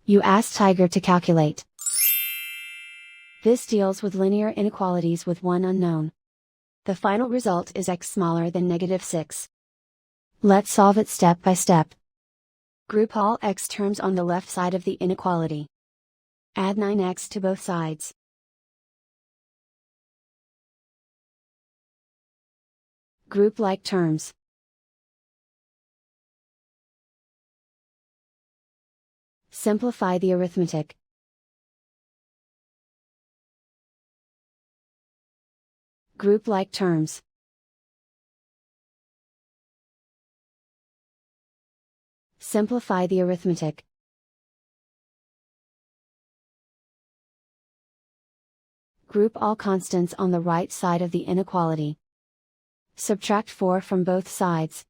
You ask Tiger to calculate. This deals with linear inequalities with one unknown. The final result is x smaller than -6. Let's solve it step by step. Group all x terms on the left side of the inequality. Add 9x to both sides. Group like terms. Simplify the arithmetic. Group like terms. Simplify the arithmetic. Group all constants on the right side of the inequality. Subtract 4 from both sides.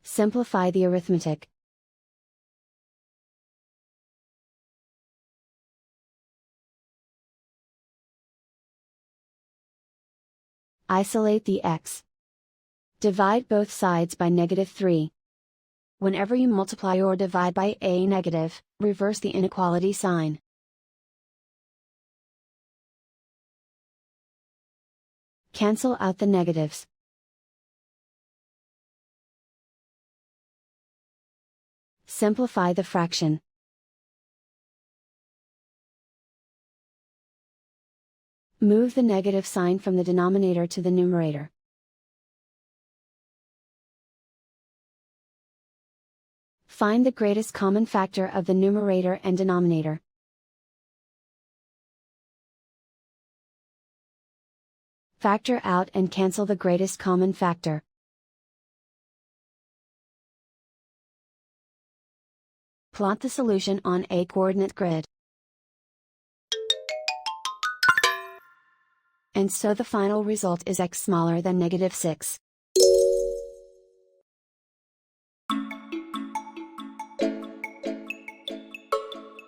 Simplify the arithmetic. Isolate the x. Divide both sides by -3. Whenever you multiply or divide by a negative, reverse the inequality sign. Cancel out the negatives. Simplify the fraction. Move the negative sign from the denominator to the numerator. Find the greatest common factor of the numerator and denominator. Factor out and cancel the greatest common factor. Plot the solution on a coordinate grid. And so the final result is x smaller than -6.